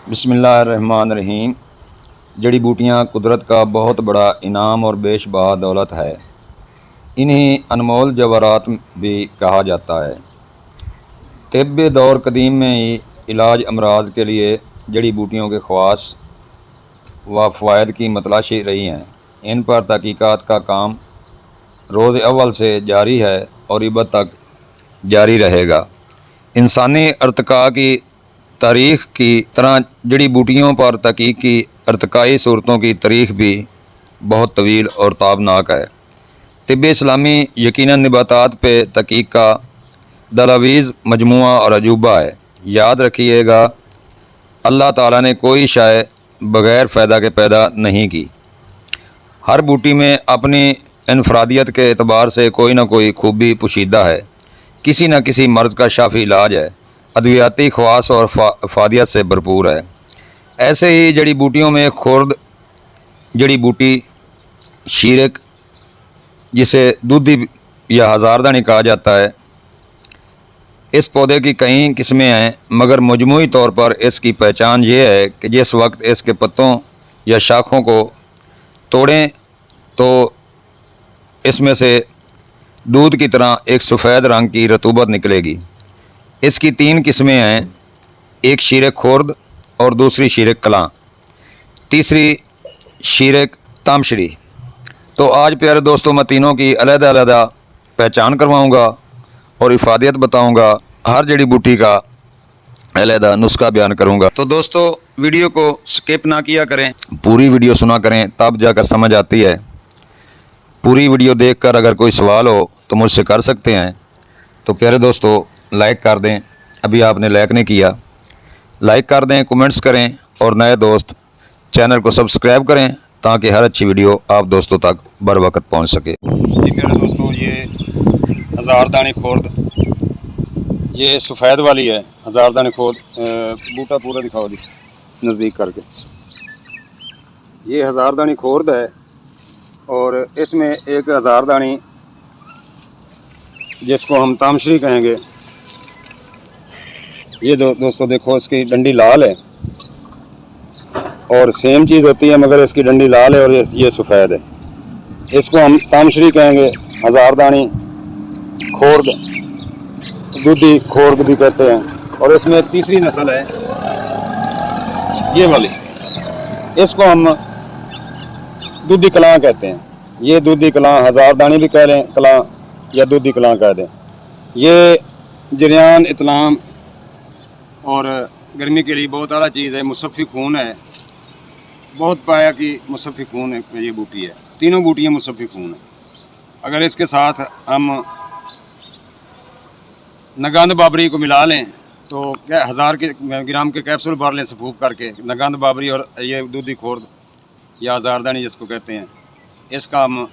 بسم اللہ الرحمن الرحیم۔ جڑی بوٹیاں قدرت کا بہت بڑا انعام اور بیش بہا دولت ہے۔ انہیں انمول جواہرات بھی کہا جاتا ہے۔ طب دور قدیم میں ہی علاج امراض کے لیے جڑی بوٹیوں کے خواص و فوائد کی متلاشی رہی ہیں۔ ان پر تحقیقات کا کام روز اول سے جاری ہے اور ابد تک جاری رہے گا۔ انسانی ارتقاء کی تاریخ کی طرح جڑی بوٹیوں پر تحقیق کی ارتقائی صورتوں کی تاریخ بھی بہت طویل اور تابناک ہے۔ طب اسلامی یقیناً نباتات پہ تحقیق کا دلاویز مجموعہ اور عجوبہ ہے۔ یاد رکھیے گا، اللہ تعالیٰ نے کوئی شے بغیر فائدہ کے پیدا نہیں کی۔ ہر بوٹی میں اپنی انفرادیت کے اعتبار سے کوئی نہ کوئی خوبی پوشیدہ ہے، کسی نہ کسی مرض کا شافی علاج ہے، ادویاتی خواص اور افادیت سے بھرپور ہے۔ ایسے ہی جڑی بوٹیوں میں خرد جڑی بوٹی شیرک، جسے دودھی یا ہزاردانی کہا جاتا ہے، اس پودے کی کئی قسمیں ہیں، مگر مجموعی طور پر اس کی پہچان یہ ہے کہ جس وقت اس کے پتوں یا شاخوں کو توڑیں تو اس میں سے دودھ کی طرح ایک سفید رنگ کی رطوبت نکلے گی۔ اس کی 3 قسمیں ہیں، ایک شیرک خرد اور دوسری شیرک کلاں، تیسری شیرک تامشری۔ تو آج پیارے دوستوں میں تینوں کی علیحدہ علیحدہ پہچان کرواؤں گا اور افادیت بتاؤں گا، ہر جڑی بوٹی کا علیحدہ نسخہ بیان کروں گا۔ تو دوستو ویڈیو کو سکپ نہ کیا کریں، پوری ویڈیو سنا کریں، تب جا کر سمجھ آتی ہے۔ پوری ویڈیو دیکھ کر اگر کوئی سوال ہو تو مجھ سے کر سکتے ہیں۔ تو پیارے دوستو لائک کر دیں، ابھی آپ نے لائک نہیں کیا، لائک کر دیں، کمنٹس کریں، اور نئے دوست چینل کو سبسکرائب کریں تاکہ ہر اچھی ویڈیو آپ دوستوں تک بر وقت پہنچ سکے۔ جی پیارے دوستو، یہ ہزاردانی خرد، یہ سفید والی ہے ہزاردانی خرد۔ بوٹا پورا دکھاؤ جی نزدیک کر کے۔ یہ ہزاردانی خرد ہے اور اس میں ایک ہزاردانی جس کو ہم تامشری کہیں گے، یہ دوستو دیکھو اس کی ڈنڈی لال ہے، اور سیم چیز ہوتی ہے مگر اس کی ڈنڈی لال ہے اور یہ سفید ہے۔ اس کو ہم تامشری کہیں گے، ہزاردانی خورد، دودھی خورد بھی کہتے ہیں۔ اور اس میں تیسری نسل ہے یہ والی، اس کو ہم دودھی کلاں کہتے ہیں۔ یہ دودھی کلاں، ہزاردانی بھی کہہ لیں کلاں یا دودھی کلاں کہہ دیں۔ یہ جریان اطلام اور گرمی کے لیے بہت اعلیٰ چیز ہے، مصفی خون ہے، بہت پایا کی مصفی خون ہے یہ بوٹی ہے۔ تینوں بوٹیاں مصفی خون ہیں۔ اگر اس کے ساتھ ہم نگند بابری کو ملا لیں تو 1000 گرام کے کیپسول بھر لیں سفوف کر کے، نگند بابری اور یہ دودھی خورد یا ہزاردانی جس کو کہتے ہیں، اس کا ہم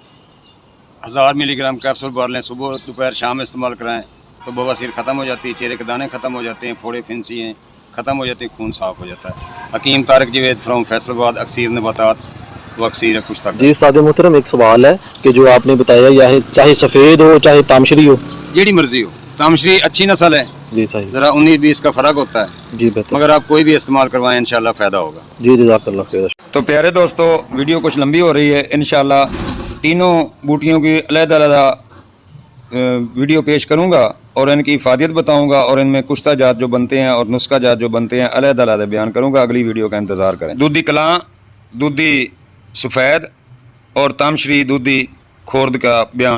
1000 ملی گرام کیپسول بھر لیں، صبح دوپہر شام استعمال کرائیں تو بواسیر ختم ہو جاتی ہے، چہرے کے دانے ختم ہو جاتے ہیں، پھوڑے پھنسی ہیں ختم ہو جاتی ہے، خون صاف ہو جاتا ہے۔ حکیم طارق جوید فرام فیصل آباد، اکثیر نباتات و اکثیر کچھ تک۔ جی استاد محترم، ایک سوال ہے کہ جو آپ نے بتایا، یا چاہے سفید ہو چاہے تامشری ہو، جیڑی مرضی ہو، تامشری اچھی نسل ہے، جی صحیح، ذرا 19-20 کا فرق ہوتا ہے، جی بہتر، مگر آپ کوئی بھی استعمال کروائیں انشاءاللہ فائدہ ہوگا۔ جی جزاک اللہ خیر۔ تو پیارے دوستو ویڈیو کچھ لمبی ہو رہی ہے، انشاءاللہ تینوں بوٹیوں کی علیحدہ علیحدہ ویڈیو پیش کروں گا اور ان کی افادیت بتاؤں گا، اور ان میں کشتہ جات جو بنتے ہیں اور نسخہ جات جو بنتے ہیں علیحدہ علیحدہ بیان کروں گا۔ اگلی ویڈیو کا انتظار کریں۔ دودھی کلاں، دودھی سفید اور تامشری دودھی خورد کا بیان